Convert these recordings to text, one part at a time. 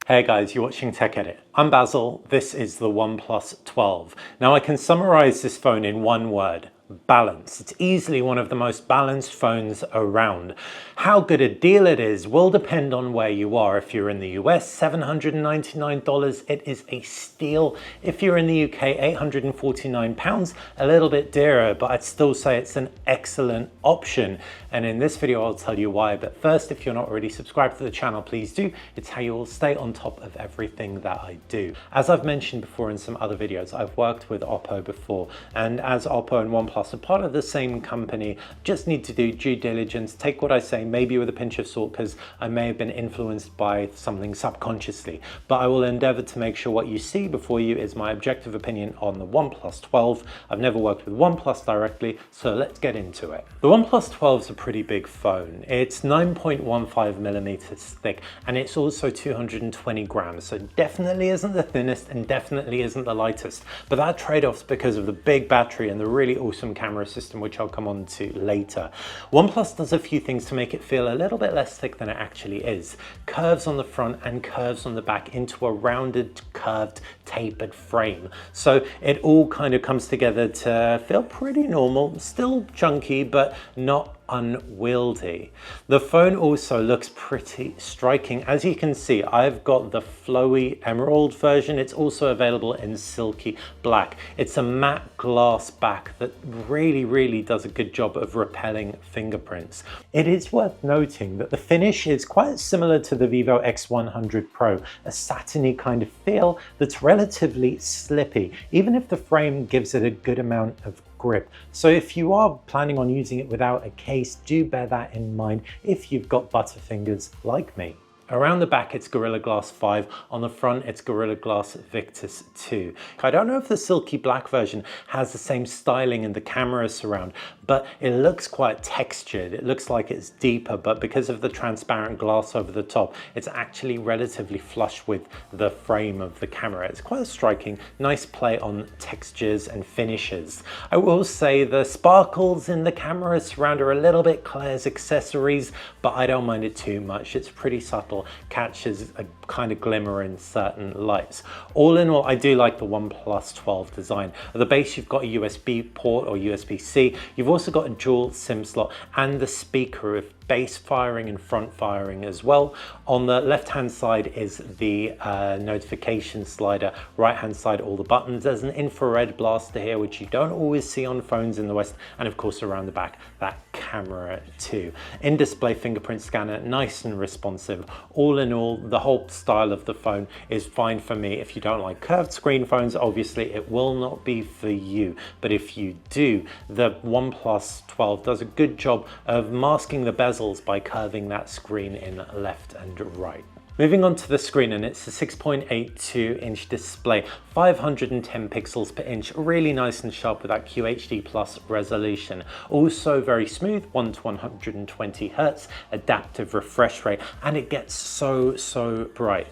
Hey guys, you're watching Tech Edit. I'm Basil, this is the OnePlus 12. Now I can summarize this phone in one word: balance. It's easily one of the most balanced phones around. How good a deal it is will depend on where you are. If you're in the US, $799, it is a steal. If you're in the UK, £849, a little bit dearer, but I'd still say it's an excellent option. And in this video, I'll tell you why. But first, if you're not already subscribed to the channel, please do. It's how you will stay on top of everything that I do. As I've mentioned before in some other videos, I've worked with Oppo before, and as Oppo and OnePlus are part of the same company, just need to do due diligence. Take what I say maybe with a pinch of salt, because I may have been influenced by something subconsciously, but I will endeavor to make sure what you see before you is my objective opinion on the OnePlus 12. I've never worked with OnePlus directly, so let's get into it. The OnePlus 12 is a pretty big phone. It's 9.15 millimeters thick, and it's also 220 grams, so definitely isn't the thinnest and definitely isn't the lightest, but that trade-off's because of the big battery and the really awesome camera system, which I'll come on to later. OnePlus does a few things to make it feel a little bit less thick than it actually is. Curves on the front and curves on the back into a rounded, curved, tapered frame. So it all kind of comes together to feel pretty normal, still chunky, but not unwieldy. The phone also looks pretty striking. As you can see, I've got the flowy emerald version. It's also available in silky black. It's a matte glass back that really does a good job of repelling fingerprints. It is worth noting that the finish is quite similar to the Vivo X100 Pro, a satiny kind of feel that's relatively slippy, even if the frame gives it a good amount of grip. So if you are planning on using it without a case, do bear that in mind if you've got butterfingers like me. Around the back, it's Gorilla Glass 5. On the front, it's Gorilla Glass Victus 2. I don't know if the silky black version has the same styling in the camera surround, but it looks quite textured. It looks like it's deeper, but because of the transparent glass over the top, it's actually relatively flush with the frame of the camera. It's quite a striking, nice play on textures and finishes. I will say the sparkles in the camera surround are a little bit Claire's accessories, but I don't mind it too much. It's pretty subtle, catches a kind of glimmer in certain lights. All in all, I do like the OnePlus 12 design. At the base, you've got a USB port or USB-C. You've also got a dual SIM slot and the speaker with bass firing and front firing as well. On the left-hand side is the notification slider. Right-hand side, all the buttons. There's an infrared blaster here, which you don't always see on phones in the West. And of course, around the back, that camera too. In-display fingerprint scanner, nice and responsive. All in all, the whole style of the phone is fine for me. If you don't like curved screen phones, obviously it will not be for you. But if you do, the OnePlus 12 does a good job of masking the bezels by curving that screen in left and right. Moving on to the screen, and it's a 6.82 inch display, 510 pixels per inch, really nice and sharp with that QHD plus resolution. Also very smooth, 1 to 120 Hertz, adaptive refresh rate, and it gets so bright.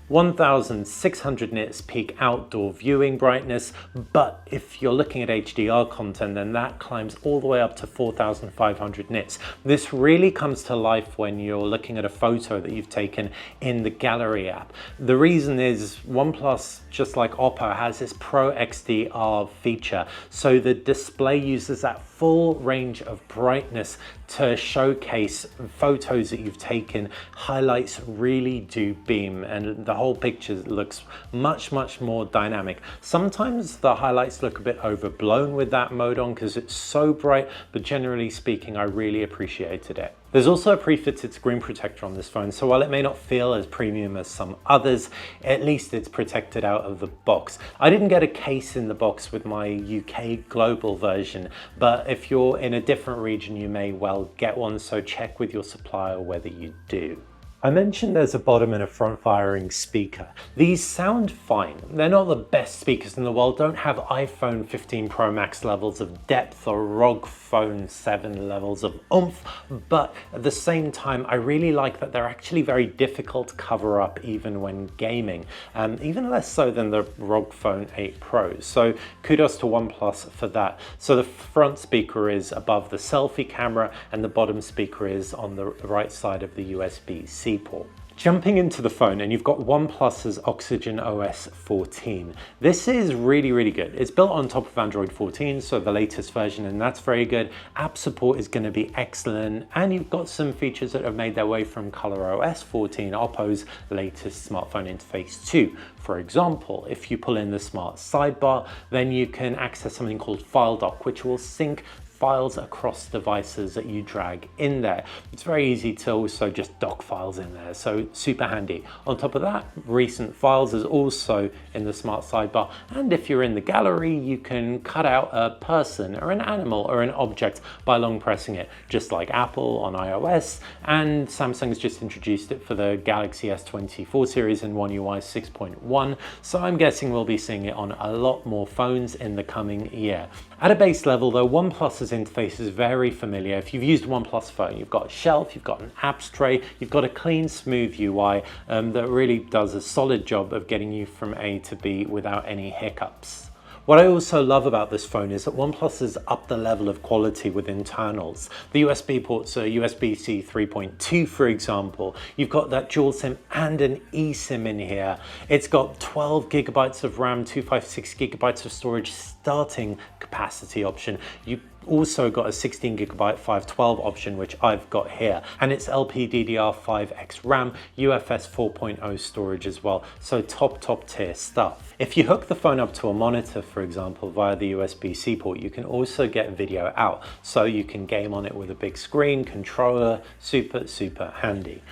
1600 nits peak outdoor viewing brightness, but if you're looking at HDR content, then that climbs all the way up to 4500 nits. This really comes to life when you're looking at a photo that you've taken in the gallery app. The reason is OnePlus, just like Oppo, has this Pro XDR feature, so the display uses that full range of brightness to showcase photos that you've taken. Highlights really do beam, and the whole picture looks much more dynamic. Sometimes the highlights look a bit overblown with that mode on because it's so bright, but generally speaking, I really appreciated it. There's also a pre-fitted screen protector on this phone, so while it may not feel as premium as some others, at least it's protected out of the box. I didn't get a case in the box with my UK global version, but if you're in a different region, you may well get one, so check with your supplier whether you do. I mentioned there's a bottom and a front firing speaker. These sound fine. They're not the best speakers in the world, don't have iPhone 15 Pro Max levels of depth or ROG Phone 7 levels of oomph, but at the same time, I really like that they're actually very difficult to cover up even when gaming, even less so than the ROG Phone 8 Pro. So kudos to OnePlus for that. So the front speaker is above the selfie camera and the bottom speaker is on the right side of the USB-C port. Jumping into the phone, and you've got OnePlus's OxygenOS 14. This is really, really good. It's built on top of Android 14, so the latest version, and that's very good. App support is going to be excellent, and you've got some features that have made their way from ColorOS 14, Oppo's latest smartphone interface too. For example, if you pull in the smart sidebar, then you can access something called File Dock, which will sync files across devices that you drag in there. It's very easy to also just dock files in there, so super handy. On top of that, recent files is also in the smart sidebar, and if you're in the gallery, you can cut out a person or an animal or an object by long pressing it, just like Apple on iOS, and Samsung's just introduced it for the Galaxy S24 series in One UI 6.1, so I'm guessing we'll be seeing it on a lot more phones in the coming year. At a base level though, OnePlus's interface is very familiar. If you've used a OnePlus phone, you've got a shelf, you've got an apps tray, you've got a clean, smooth UI that really does a solid job of getting you from A to B without any hiccups. What I also love about this phone is that OnePlus has upped the level of quality with internals. The USB ports are USB-C 3.2, for example. You've got that dual SIM and an eSIM in here. It's got 12 gigabytes of RAM, 256 gigabytes of storage starting capacity option. You also got a 16 gigabyte 512 option, which I've got here, and it's LPDDR5X RAM, UFS 4.0 storage as well, so top tier stuff. If you hook the phone up to a monitor, for example, via the USB-C port, you can also get video out, so you can game on it with a big screen, controller, super handy.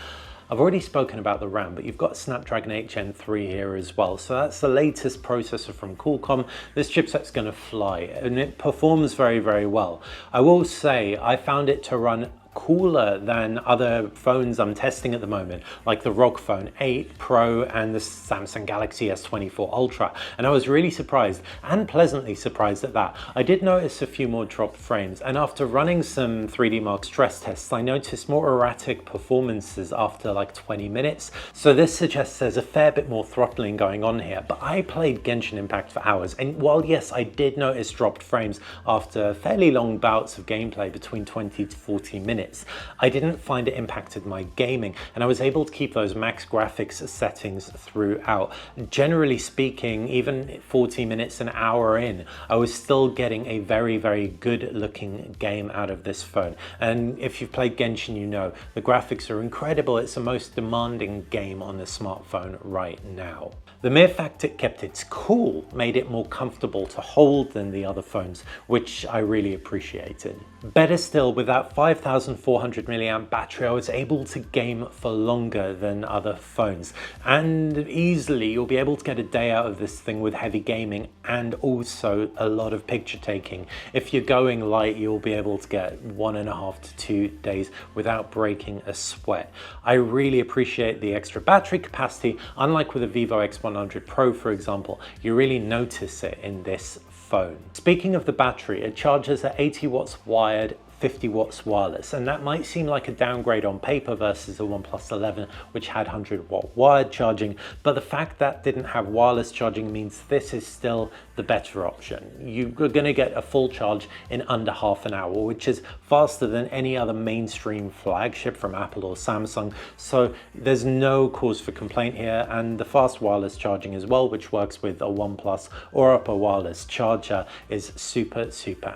I've already spoken about the RAM, but you've got Snapdragon 8 Gen 3 here as well. So that's the latest processor from Qualcomm. This chipset's going to fly, and it performs very, very well. I will say I found it to run cooler than other phones I'm testing at the moment, like the ROG Phone 8 Pro and the Samsung Galaxy S24 Ultra, and I was really surprised and pleasantly surprised at that. I did notice a few more dropped frames, and after running some 3D Mark stress tests, I noticed more erratic performances after like 20 minutes, so this suggests there's a fair bit more throttling going on here. But I played Genshin Impact for hours, and while yes, I did notice dropped frames after fairly long bouts of gameplay between 20 to 40 minutes, I didn't find it impacted my gaming, and I was able to keep those max graphics settings throughout. Generally speaking, even 40 minutes, an hour in, I was still getting a very, very good looking game out of this phone. And if you've played Genshin, you know the graphics are incredible. It's the most demanding game on the smartphone right now. The mere fact it kept its cool made it more comfortable to hold than the other phones, which I really appreciated. Better still, with that 5400 milliamp battery, I was able to game for longer than other phones, and easily you'll be able to get a day out of this thing with heavy gaming and also a lot of picture taking. If you're going light, you'll be able to get 1.5 to 2 days without breaking a sweat. I really appreciate the extra battery capacity. Unlike with a Vivo X100 Pro, for example, you really notice it in this phone. Speaking of the battery, it charges at 80 watts wired, 50 watts wireless, and that might seem like a downgrade on paper versus the OnePlus 11, which had 100 watt wired charging, but the fact that didn't have wireless charging means this is still the better option. You're going to get a full charge in under half an hour, which is faster than any other mainstream flagship from Apple or Samsung, so there's no cause for complaint here. And the fast wireless charging as well, which works with a OnePlus or Oppo wireless charger, is super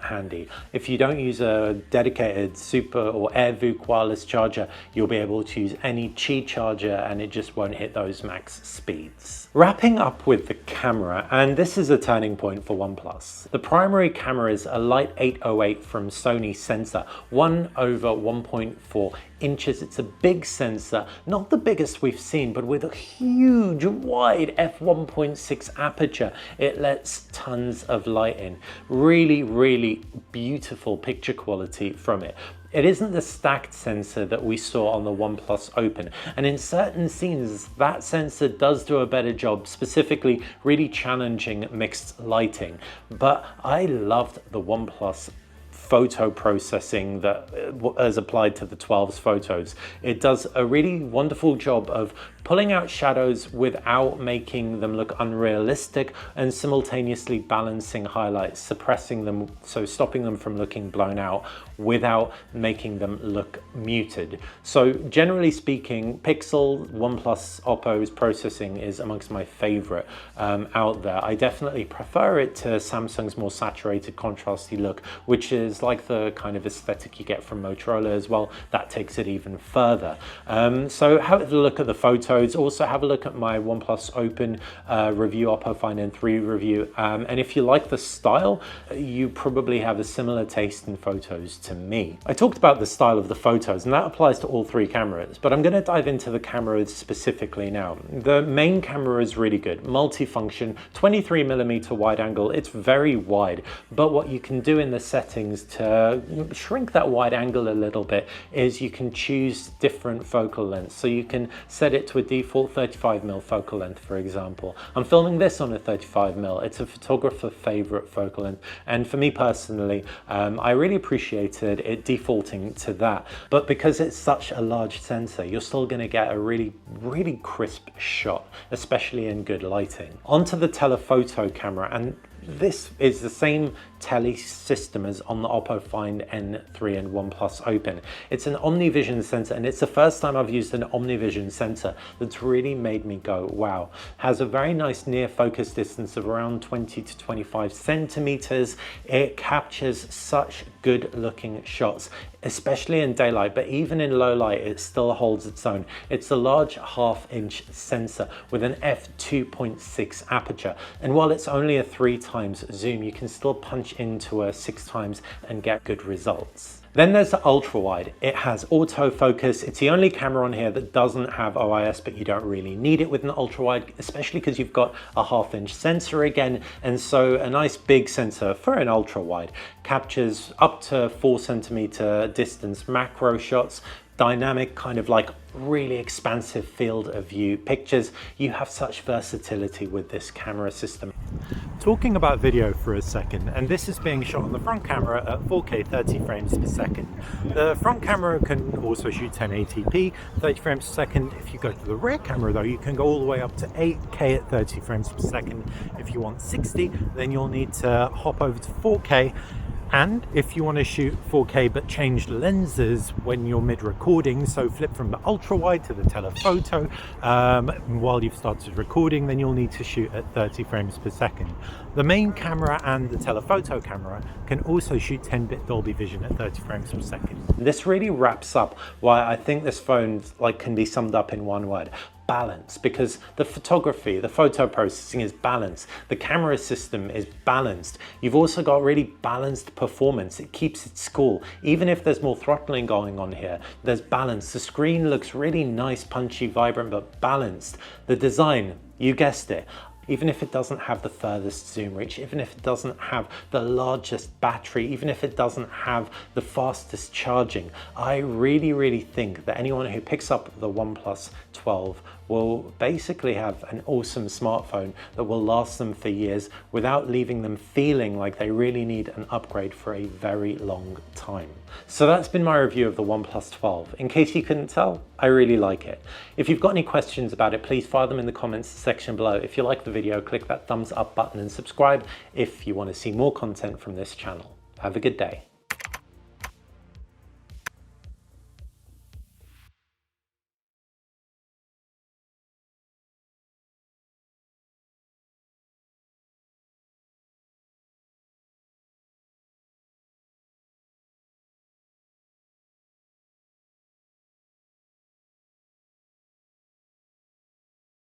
handy. If you don't use a dedicated Super or AirVook wireless charger, you'll be able to use any Qi charger and it just won't hit those max speeds. Wrapping up with the camera, and this is a turning point for OnePlus. The primary camera is a light 808 from Sony sensor, 1/1.4 inches. It's a big sensor, not the biggest we've seen, but with a huge wide f1.6 aperture. It lets tons of light in. Really beautiful picture quality from it. It isn't the stacked sensor that we saw on the OnePlus Open, and in certain scenes that sensor does do a better job, specifically really challenging mixed lighting. But I loved the OnePlus photo processing that is applied to the 12's photos. It does a really wonderful job of pulling out shadows without making them look unrealistic, and simultaneously balancing highlights, suppressing them, so stopping them from looking blown out without making them look muted. So generally speaking, Pixel, OnePlus, Oppo's processing is amongst my favorite out there. I definitely prefer it to Samsung's more saturated, contrasty look, which is like the kind of aesthetic you get from Motorola as well. That takes it even further. So have a look at the photos. Also have a look at my OnePlus Open review, Oppo Find N3 review. And if you like the style, you probably have a similar taste in photos to me. I talked about the style of the photos, and that applies to all three cameras, but I'm going to dive into the cameras specifically now. The main camera is really good, multifunction, 23mm wide angle. It's very wide, but what you can do in the settings to shrink that wide angle a little bit is you can choose different focal lengths. So you can set it to a default 35mm focal length, for example. I'm filming this on a 35mm. It's a photographer favorite focal length, and for me personally, I really appreciated it defaulting to that. But because it's such a large sensor, you're still going to get a really crisp shot, especially in good lighting. Onto the telephoto camera, and this is the same tele system as on the Oppo Find N3 and OnePlus Open. It's an OmniVision sensor, and it's the first time I've used an OmniVision sensor that's really made me go, wow. Has a very nice near focus distance of around 20 to 25 centimeters. It captures such good looking shots, especially in daylight, but even in low light, it still holds its own. It's a large 1/2-inch sensor with an f2.6 aperture. And while it's only a 3x zoom, you can still punch into a 6x and get good results. Then there's the ultra wide. It has autofocus. It's the only camera on here that doesn't have OIS, but you don't really need it with an ultra wide, especially because you've got a 1/2-inch sensor again. And so a nice big sensor for an ultra wide captures up to 4cm distance macro shots, dynamic, kind of like really expansive field of view pictures. You have such versatility with this camera system. Talking about video for a second, and this is being shot on the front camera at 4K 30 frames per second. The front camera can also shoot 1080p 30 frames per second. If you go to the rear camera though, you can go all the way up to 8K at 30 frames per second. If you want 60, then you'll need to hop over to 4K. And if you want to shoot 4K but change lenses when you're mid-recording, so flip from the ultra-wide to the telephoto while you've started recording, then you'll need to shoot at 30 frames per second. The main camera and the telephoto camera can also shoot 10-bit Dolby Vision at 30 frames per second. This really wraps up why I think this phone can be summed up in one word: balance. Because the photography, the photo processing is balanced, the camera system is balanced. You've also got really balanced performance. It keeps its cool. Even if there's more throttling going on here, there's balance. The screen looks really nice, punchy, vibrant, but balanced. The design, you guessed it. Even if it doesn't have the furthest zoom reach, even if it doesn't have the largest battery, even if it doesn't have the fastest charging, I really think that anyone who picks up the OnePlus 12 will basically have an awesome smartphone that will last them for years without leaving them feeling like they really need an upgrade for a very long time. So that's been my review of the OnePlus 12. In case you couldn't tell, I really like it. If you've got any questions about it, please fire them in the comments section below. If you like the video, click that thumbs up button and subscribe if you want to see more content from this channel. Have a good day.